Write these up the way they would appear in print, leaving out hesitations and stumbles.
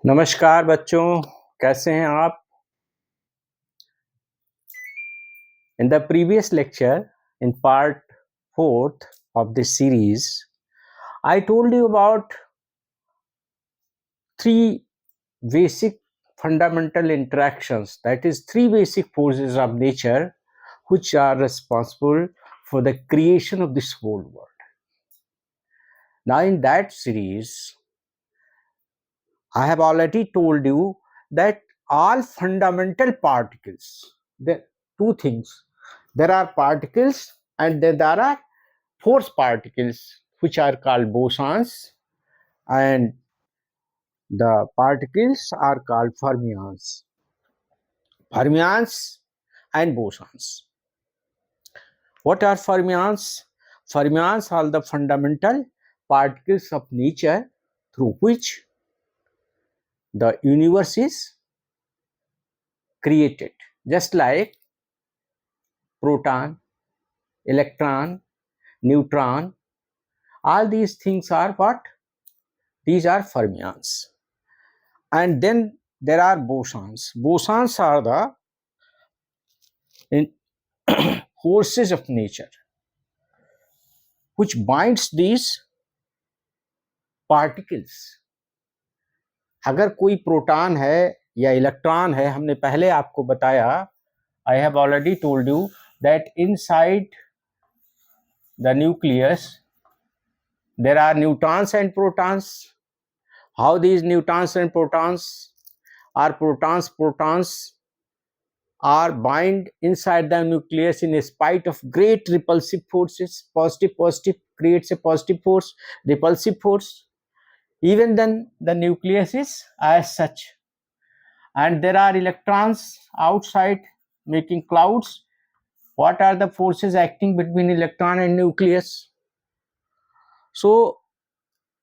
नमस्कार बच्चों, कैसे हैं आप? In the previous lecture, in part 4th of this series, I told you about three basic fundamental interactions, that is, three basic forces of nature which are responsible for the creation of this whole world. Now, in that series, I have already told you that all fundamental particles, there two things. There are particles and then there are force particles which are called bosons, and the particles are called fermions. Fermions and bosons. What are fermions? Fermions are the fundamental particles of nature through which the universe is created, just like proton, electron, neutron. All these things are what? These are fermions. And then there are bosons. Bosons are the forces of nature which binds these particles. अगर कोई proton है या electron है, हमने पहले आपको बताया, I have already told you that inside the nucleus there are neutrons and protons. How these neutrons and protons are bind inside the nucleus in spite of great repulsive forces. Positive creates a positive force, repulsive force. Even then the nucleus is as such, and there are electrons outside making clouds. What are the forces acting between electron and nucleus? So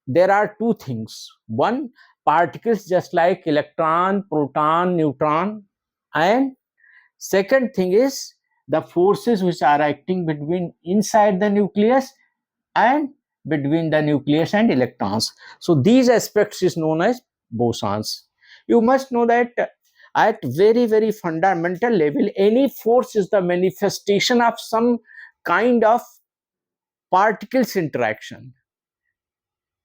there are two things. One, particles just like electron, proton, neutron, and second thing is the forces which are acting between inside the nucleus and between the nucleus and electrons. So these aspects is known as bosons. You must know that at very fundamental level, any force is the manifestation of some kind of particles interaction.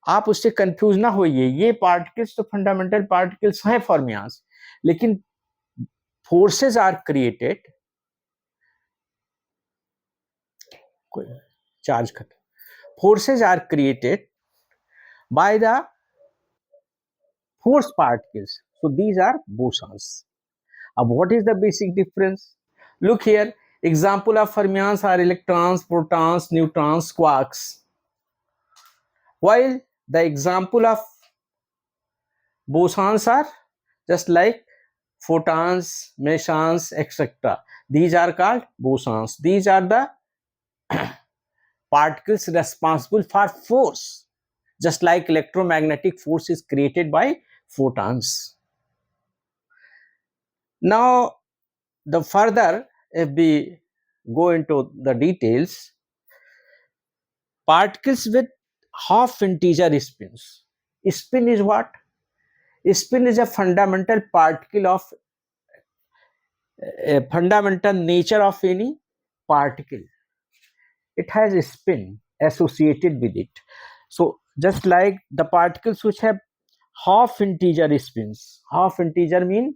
आप उससे confuse ना होइए, ये particles तो fundamental particles हैं फॉर्मियास, लेकिन forces are created, charge cut, forces are created by the force particles. So these are bosons. What is the basic difference? Look here, example of fermions are electrons, protons, neutrons, quarks, while the example of bosons are just like photons, mesons, etc. These are called bosons. These are the particles responsible for force, just like electromagnetic force is created by photons. Now, the further, if we go into the details, particles with half integer spins. Spin is what? Spin is a fundamental particle of a fundamental nature of any particle. It has a spin associated with it. So just like the particles which have half integer spins, half integer mean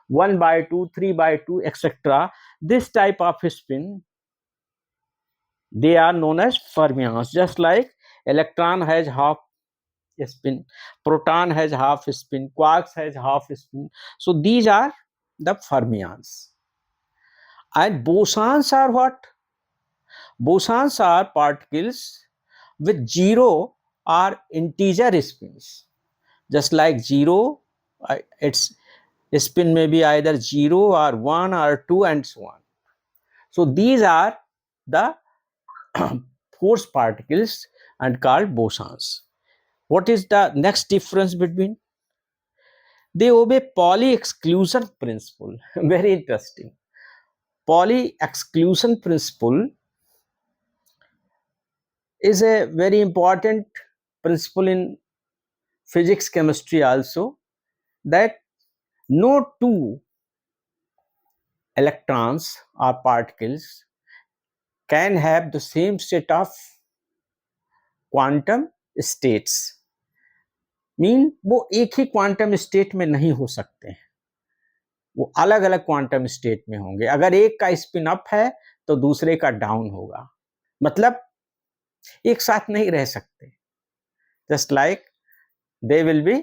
1 by 2, 3 by 2, etc. This type of spin, they are known as fermions. Just like electron has half spin, proton has half spin, quarks has half spin. So these are the fermions. And bosons are what? Bosons are particles with zero or integer spins. Just like zero, its spin may be either 0 or 1 or 2 and so on. So these are the force particles and called bosons. What is the next difference between? They obey Pauli exclusion principle. Very interesting. Pauli exclusion principle is a very important principle in physics, chemistry also. that no two electrons or particles can have the same set of quantum states. Mean वो एक ही quantum state में नहीं हो सकते हैं, वो अलग अलग क्वांटम स्टेट में होंगे. अगर एक का स्पिन अप है तो दूसरे का डाउन होगा, मतलब एक साथ नहीं रह सकते. Just like they will be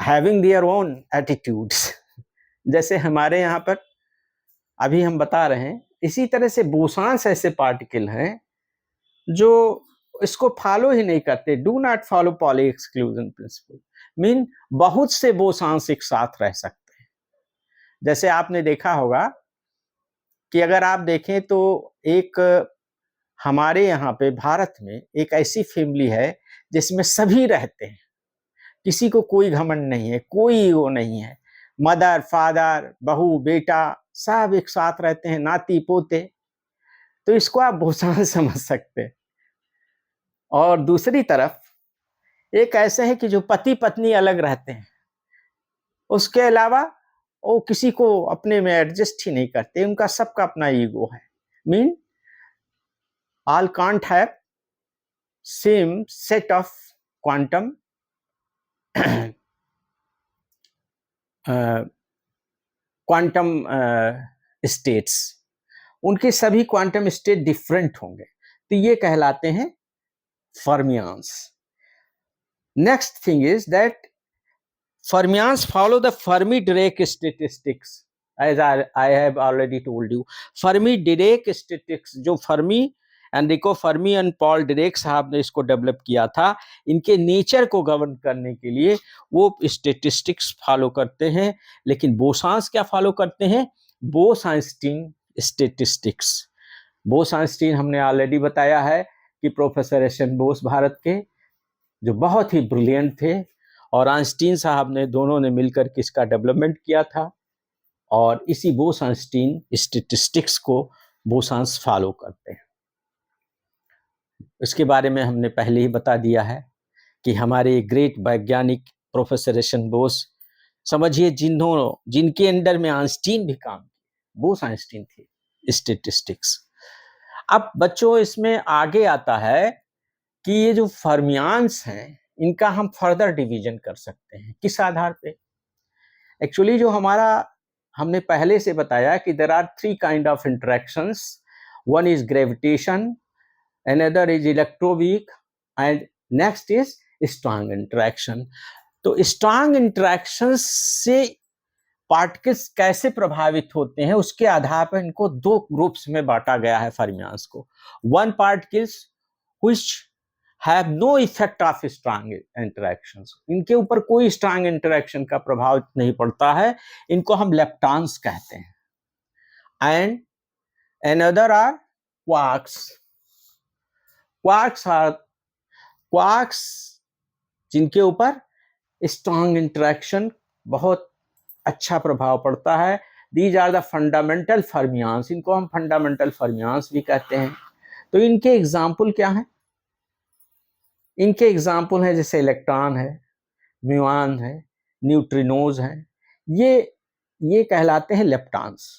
having their own attitudes. जैसे हमारे यहाँ पर अभी हम बता रहे हैं, इसी तरह से बोसॉन्स ऐसे पार्टिकल हैं जो इसको फॉलो ही नहीं करते. Do not follow poly exclusion principle. Mean बहुत से बोसॉन्स एक साथ रह सकते हैं. जैसे आपने देखा होगा कि अगर आप देखें तो एक हमारे यहाँ पे भारत में एक ऐसी फैमिली है जिसमें सभी रहते हैं, किसी को कोई घमंड नहीं है, कोई ईगो नहीं है. मदर फादर बहू बेटा सब एक साथ रहते हैं, नाती पोते. तो इसको आप बोसॉन समझ सकते हैं. और दूसरी तरफ एक ऐसे है कि जो पति पत्नी अलग रहते हैं, उसके अलावा वो किसी को अपने में एडजस्ट ही नहीं करते, उनका सबका अपना ईगो है. Mean all can't have same set of quantum quantum states. उनके सभी क्वांटम स्टेट डिफरेंट होंगे, तो ये कहलाते हैं fermions. Next thing is that fermions follow the Fermi-Dirac statistics. As I have already told you, Fermi-Dirac statistics जो Fermi, Enrico Fermi and Paul Dirac साहब ने इसको डेवलप किया था, इनके नेचर को गवर्न करने के लिए वो स्टेटिस्टिक्स फॉलो करते हैं. लेकिन बोसॉन्स क्या फॉलो करते हैं? बोस-आइंस्टीन स्टेटिस्टिक्स. बोस-आइंस्टीन हमने ऑलरेडी बताया है कि professor S N Bose Bharat के जो बहुत ही ब्रिलियंट थे, और आइंस्टीन साहब ने दोनों ने मिलकर के इसका डेवलपमेंट किया था. और इसी बोस-आइंस्टीन स्टैटिस्टिक्स को बोसॉन्स फॉलो करते हैं. इसके बारे में हमने पहले ही बता दिया है कि हमारे ग्रेट वैज्ञानिक प्रोफेसर एस एन बोस, समझिए जिनके अंडर में आइंस्टीन भी काम किया, बोस-आइंस्टीन थे स्टैटिस्टिक्स. अब बच्चों इसमें आगे आता है कि ये जो फर्मियान्स हैं इनका हम फर्दर डिवीजन कर सकते हैं. किस आधार पे? एक्चुअली जो हमारा हमने पहले से बताया कि there are 3 kind of interactions. One is gravitation, another is electroweak and next is strong interaction. तो स्ट्रॉन्ग इंटरेक्शंस से पार्टिकल्स कैसे प्रभावित होते हैं उसके आधार पर इनको 2 ग्रुप्स में बांटा गया है फर्मियान्स को. One particles which have no effect of strong interactions. इनके ऊपर कोई स्ट्रॉन्ग इंटरेक्शन का प्रभाव नहीं पड़ता है, इनको हम लेप्टॉन्स कहते हैं. And another are quarks. Quarks जिनके ऊपर स्ट्रॉन्ग इंटरेक्शन बहुत अच्छा प्रभाव पड़ता है. These are the fundamental fermions. इनको हम फंडामेंटल फर्मियान्स भी कहते हैं. तो इनके एग्जाम्पल क्या हैं? इनके एग्जाम्पल हैं जैसे इलेक्ट्रॉन है, म्यूऑन है, न्यूट्रिनोज हैं. ये कहलाते हैं लेप्टॉन्स.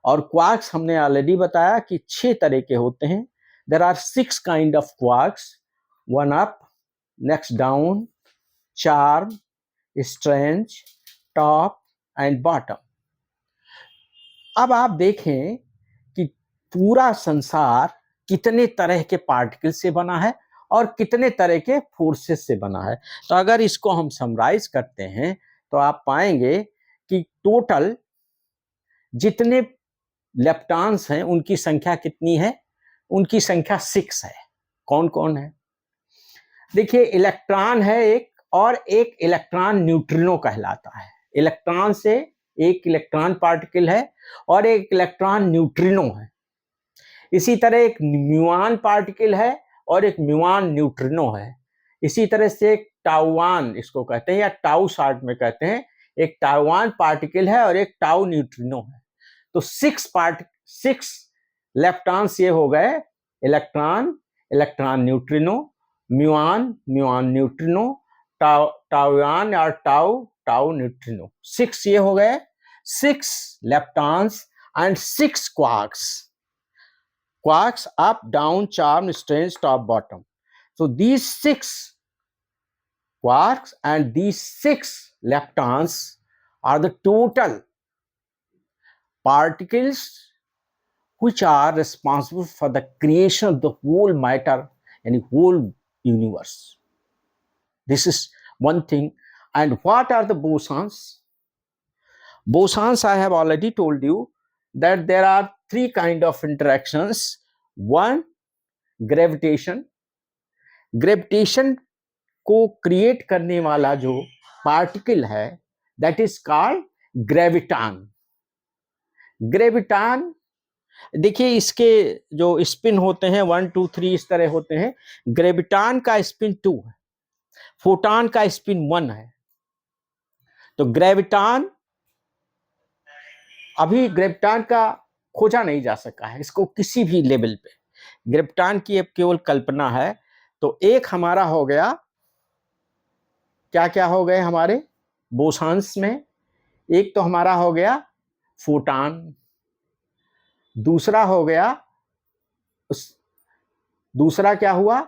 और क्वार्क्स हमने ऑलरेडी बताया कि 6 तरह के होते हैं. There are 6 kind of quarks. One up, next down, charm, strange, top and bottom. अब आप देखें कि पूरा संसार कितने तरह के पार्टिकल से बना है और कितने तरह के फोर्सेस से बना है. तो अगर इसको हम समराइज करते हैं तो आप पाएंगे कि टोटल जितने लेप्टॉन्स हैं उनकी संख्या कितनी है? उनकी संख्या 6 है. कौन कौन है? देखिए, इलेक्ट्रॉन है एक, और एक इलेक्ट्रॉन न्यूट्रिनो कहलाता है. इलेक्ट्रॉन से एक इलेक्ट्रॉन पार्टिकल है और एक इलेक्ट्रॉन न्यूट्रिनो है. इसी तरह एक म्यूऑन पार्टिकल है और एक म्यूऑन न्यूट्रिनो है. इसी तरह से एक टाउवान इसको कहते हैं, या टाउ शॉर्ट में कहते हैं, एक टाउवान पार्टिकल है और एक टाउ न्यूट्रिनो है. तो 6 लेप्टॉन्स ये हो गए: electron, electron neutrino, muon, muon neutrino, tauon और टाउ न्यूट्रिनो। 6 ये हो गए, 6 leptons and 6 quarks up, down, charm, strange, top, bottom. So these 6 quarks and these 6 leptons are the total particles which are responsible for the creation of the whole matter and the whole universe. This is one thing. And what are the bosons? Bosons, I have already told you that there are 3 kind of interactions. One, gravitation. Gravitation को create करने वाला जो particle है that is called ग्रेविटान। ग्रेविटान, देखिए इसके जो spin होते हैं 1 2 3 इस तरह होते हैं। ग्रेविटान का स्पिन 2 है, फोटॉन का स्पिन 1 है। तो ग्रेविटान, अभी ग्रेविटान का खोजा नहीं जा सका है, इसको किसी भी लेवल पे। ग्रेविटान की अब केवल कल्पना है। तो एक हमारा हो गया, क्या क्या हो गए हमारे बोसॉन्स में? एक तो हमारा हो गया फोटॉन, दूसरा हो गया, दूसरा क्या हुआ?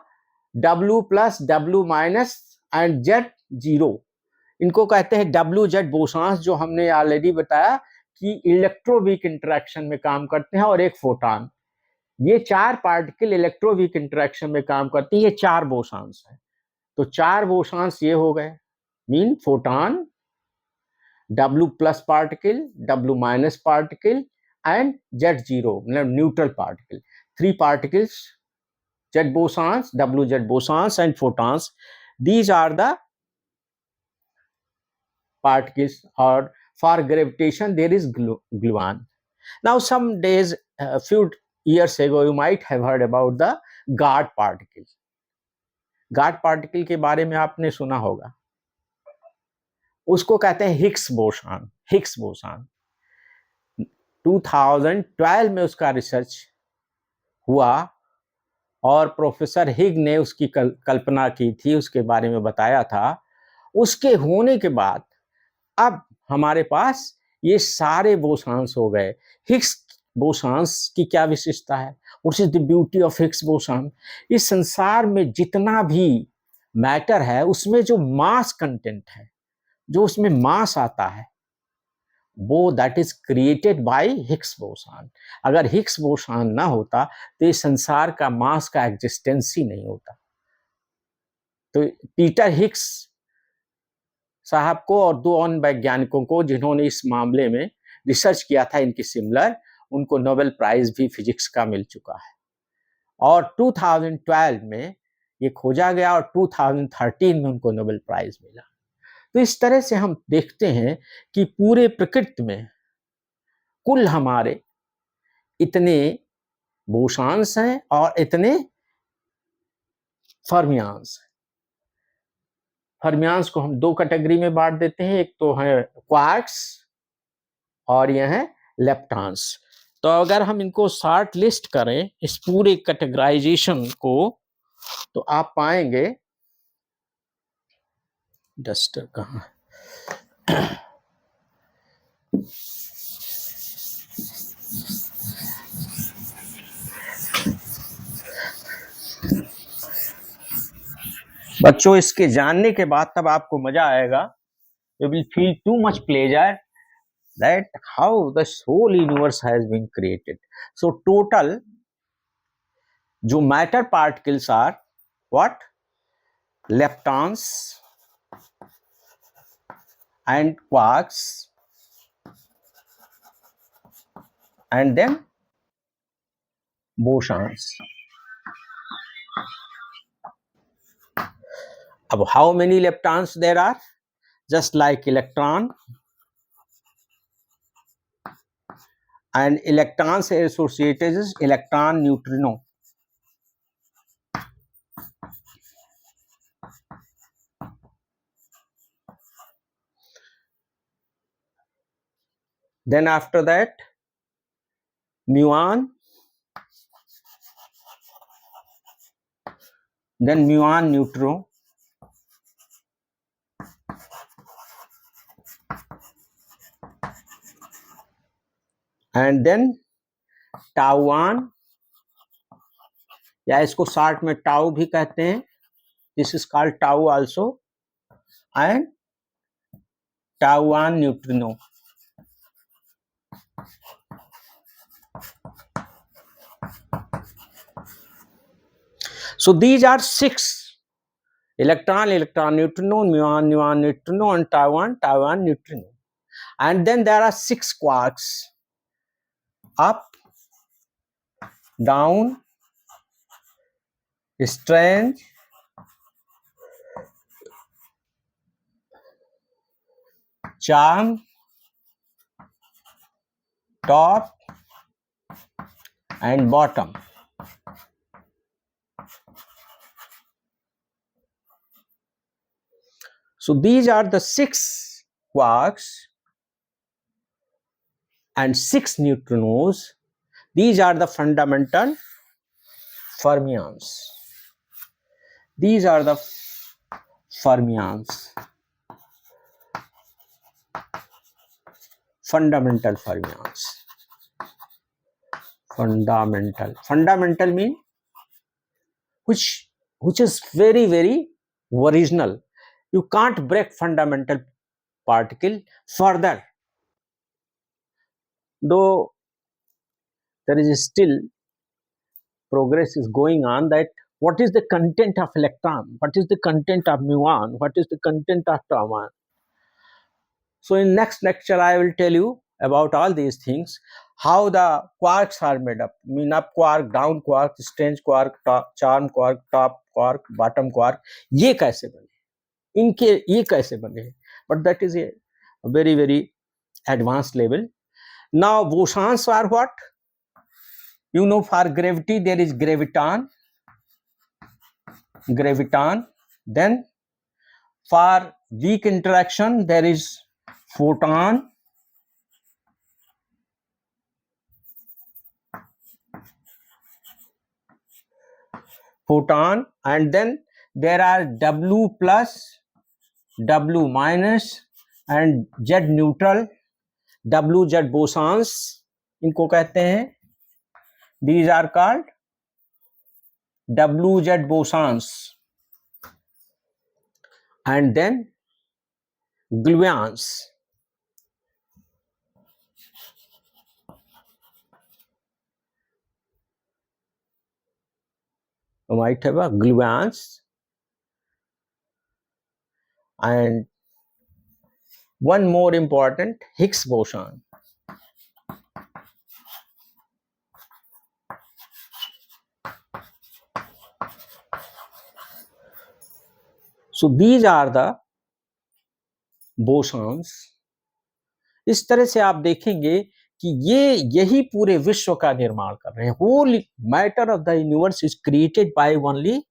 W plus W minus and Z0। इनको कहते हैं WZ बोसॉन्स, जो हमने ऑलरेडी बताया कि इलेक्ट्रोवीक इंटरेक्शन में काम करते हैं। और एक फोटॉन, ये 4 पार्टिकल इलेक्ट्रोवीक इंटरेक्शन में काम करते हैं। ये 4 बोसॉन्स हैं। तो 4 बोसॉन्स ये हो गए, mean photon, W plus particle, W minus particle and Z0 मतलब neutral particle. 3 particles, Z bosons, WZ bosons and photons. These are the particles. Or for gravitation there is gluon. Now some days, a few years ago, you might have heard about the God particle. God particle के बारे में आपने सुना होगा। उसको कहते हैं Higgs boson. Higgs boson 2012 में उसका रिसर्च हुआ और प्रोफेसर हिग ने उसकी कल्पना की थी, उसके बारे में बताया था। उसके होने के बाद अब हमारे पास ये सारे बोसॉन्स हो गए। हिग्स बोसॉन्स की क्या विशेषता है? What is the beauty of Higgs boson? इस संसार में जितना भी मैटर है उसमें जो मास कंटेंट है, जो उसमें मास आता है, वो that is created bye Higgs boson. अगर हिग्स बोसॉन ना होता तो इस संसार का मास का एग्जिस्टेंस ही नहीं होता। तो पीटर हिग्स साहब को और 2 अन्य वैज्ञानिकों को जिन्होंने इस मामले में रिसर्च किया था इनकी सिमिलर, उनको नोबेल प्राइज भी फिजिक्स का मिल चुका है। और 2012 में ये खोजा गया और 2013 में उनको नोबेल प्राइज मिला। तो इस तरह से हम देखते हैं कि पूरे प्रकृति में कुल हमारे इतने बोसॉन्स हैं और इतने फर्मियंस हैं। फर्मियंस को हम 2 कैटेगरी में बांट देते हैं, एक तो है क्वार्क्स और यह है लेप्टॉन्स। तो अगर हम इनको शॉर्ट लिस्ट करें इस पूरे कैटेगराइजेशन को, तो आप पाएंगे, डस्टर कहाँ है? बच्चों इसके जानने के बाद तब आपको मजा आएगा। You will feel too much pleasure that how the whole universe has been created. So total जो matter particles are what? Leptons and quarks and then bosons. अब how many leptons there are? Just like electron, and electrons associated is electron neutrino. Then after that muon, then muon neutron, and then tau, या इसको short में tau भी कहते हैं, this is called tau also, and tau neutrino. So these are 6: electron, electron neutrino, muon, muon neutrino, and tau1, tau1 neutrino. And then there are 6 quarks: up, down, strange, charm, top, and bottom. So these are the 6 quarks and 6 neutrinos. These are the fundamental fermions. These are the fermions, fundamental fermions. Fundamental mean which is very, very original. You can't break fundamental particle further. Though there is still progress is going on, that what is the content of electron, what is the content of muon, what is the content of tau1. So in next lecture I will tell you about all these things, how the quarks are made up, mean up quark, down quark, strange quark, charm quark, top quark, bottom quark, ये कैसे बने, इनके ये कैसे बने, but that is a very, very advanced level. Now bosons are what? You know, for gravity there is graviton, then for weak interaction there is photon, and then there are W plus, W minus and Z neutral, WZ bosons इनको कहते हैं. These are called WZ bosons. And then gluons. You might have a gluons. And one more important, Higgs boson. So these are the bosons. इस तरह से आप देखेंगे कि ये यही पूरे विश्व का निर्माण कर रहे हैं. Whole matter of the universe is created by only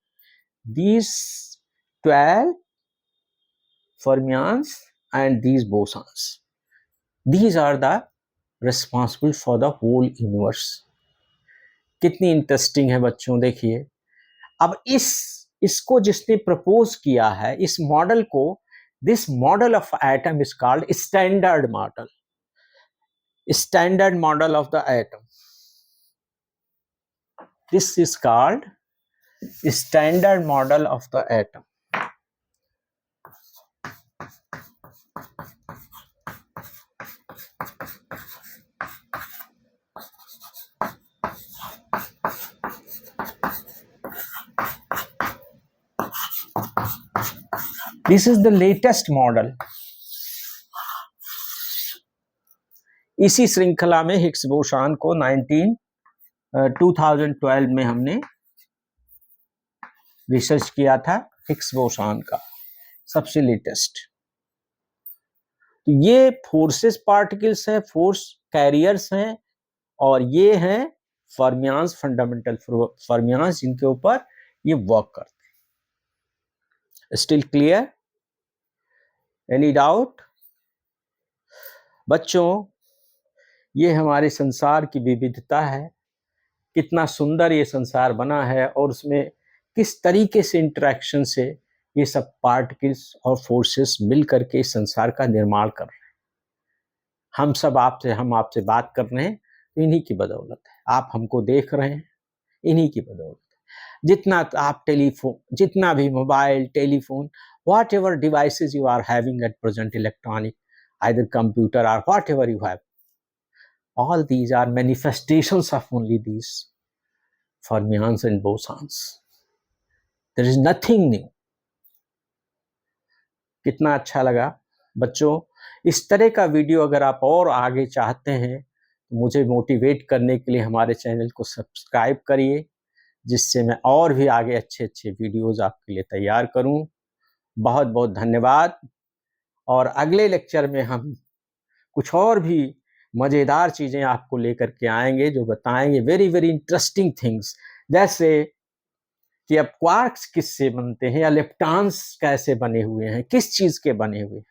these 12 fermions and these bosons. These are the responsible for the whole universe. कितनी इंटरेस्टिंग है बच्चों, देखिए. अब इसको जिसने प्रपोज किया है, इस मॉडल को, this model of atom is called standard model. Standard model of the atom. This is called standard model of the atom. This is the latest model. इसी श्रृंखला में हिग्स बोसन को 2012 में हमने रिसर्च किया था, हिग्स बोसन का सबसे लेटेस्ट. ये फोर्सेस पार्टिकल्स हैं, फोर्स कैरियर्स हैं, और ये हैं फर्मियंस, फंडामेंटल फर्मियंस, जिनके ऊपर ये वर्क करते हैं. Still clear? Any doubt? बच्चों, ये हमारे संसार की विविधता है, कितना सुंदर ये संसार बना है, और उसमें किस तरीके से इंटरेक्शन से ये सब पार्टिकल्स और फोर्सेस मिल करके इस संसार का निर्माण कर रहे हैं. हम आपसे बात कर रहे हैं इन्हीं की बदौलत है। आप हमको देख रहे हैं, इन्हीं की बदौलत। जितना आप टेलीफोन, जितना भी mobile, telephone, whatever devices you are having at present, electronic, either computer or whatever you have, all these are manifestations of only these fermions and bosons. There is nothing new. कितना अच्छा लगा बच्चों। इस तरह का video अगर आप और आगे चाहते हैं तो मुझे मोटिवेट करने के लिए हमारे चैनल को सब्सक्राइब करिए, जिससे मैं और भी आगे अच्छे अच्छे वीडियोस आपके लिए तैयार करूं। बहुत बहुत धन्यवाद। और अगले लेक्चर में हम कुछ और भी मज़ेदार चीज़ें आपको लेकर के आएंगे, जो बताएंगे वेरी वेरी इंटरेस्टिंग थिंग्स, जैसे कि अब क्वार्क्स किससे बनते हैं या लेप्टॉन्स कैसे बने हुए हैं, किस चीज़ के बने हुए हैं।